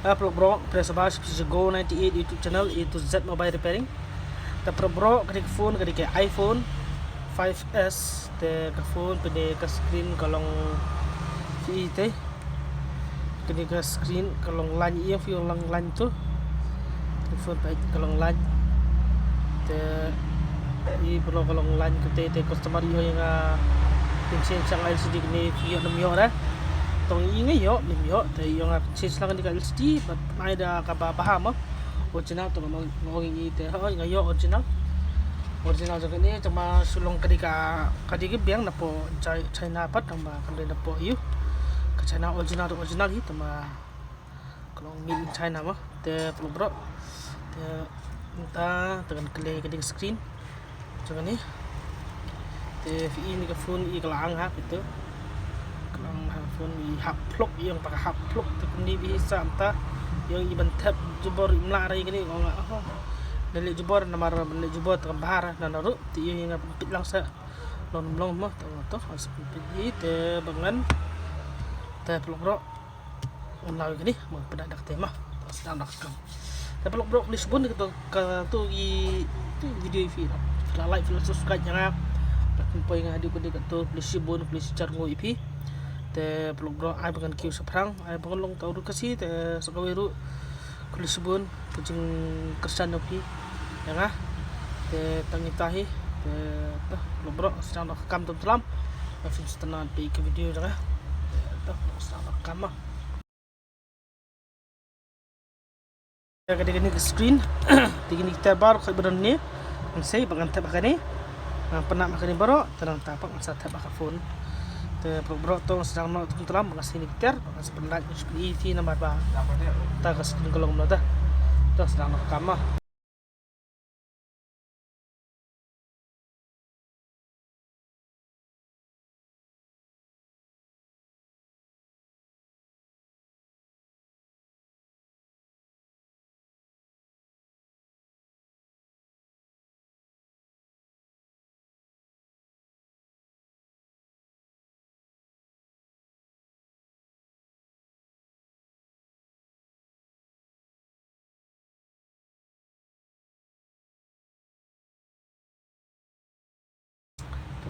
Hello bro, press Bash Go 98 YouTube channel A to Z Mobile Repairing. Tapos bro, ketika phone ketika iPhone 5s ke phone pada ke screen kalong VI teh ketika screen kalong line iya view lang line tu phone baik kalong line te I perlu kalong line kita customer yang pinsin sang LCD ni view 6 yo dah tong ingay yo limyo te yung change lang di LCD but may da kababaham original to ngong ite ho ngayo original jaga ni cuma sulong kadika biang na po China pat ang kanday na po yu ka China original hi tama kalong made in China mo te bro te minta tekan kali screen jaga ni te ini ka phone I kalang ha gitu ang phone I haplok yang pakai haplok tu kundi bisa anta yang iban tab jubor imlari gini ko nga dali jubor namar dali jubor tam bahar na naru ti yang pit lang sa long mo to as pit te bangan te pelok bro unaw gini mo padadak tema sedang nak te pelok bro Lisbon gitu ka tu I video video like subscribe jangan po nga di ko di to Lisbon charngo ipi te peluk bro ai bagan kiu seprang ai bagan long tau kasi te sakawiru kulisbun kucing kersan opi ya nga te tangitahi te peluk bro sedang nak kam telam film setenan pe ke video ya te sedang nak kam ya kadang ni screen tigini kita bar khay badan ni say bagan tab kani pernah makan bro tenang tapak masa tab phone te bro to sedang nak telam mengasih nikter mengasih penlat seperti ini nomor ba ta kas kolong mata to sedang nak kamah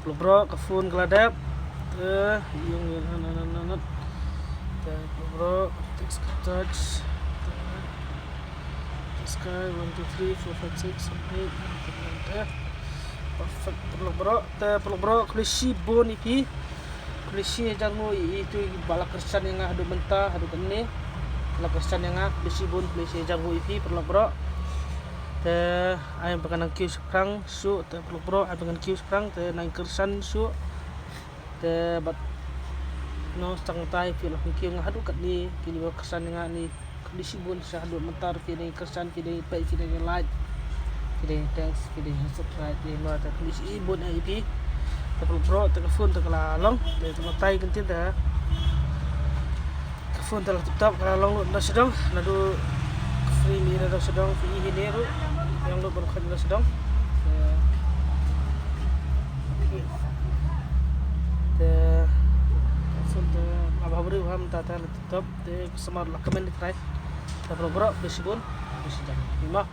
peluk bro ke phone keladap yung peluk bro text touch sky 1 2 3 4 5 6 7 8 perfect peluk bro klisi bon ipi klisi jangan itu balak kersan yang adu mentah adu kene balak kersan yang klisi bon klisi jangan ipi peluk bro te ay bagan kiu seprang su te peluk bro ay bagan kiu seprang te nang kersan su te bat no stang tai fil kiu ngadu kat ni pilih kersan nga ni disibun sa hadu mentar pilih kersan pilih pai pilih like pilih thanks pilih subscribe pilih no ta klisi bon ay pi te peluk bro te phone te kalalong te tai kentin te phone te tetap kalalong na sedang nadu free ni na sedang free hineru yang lu berkhidmat na sedang te phone te ababri ham tata tetap te semar la comment try te bro besibun besijam lima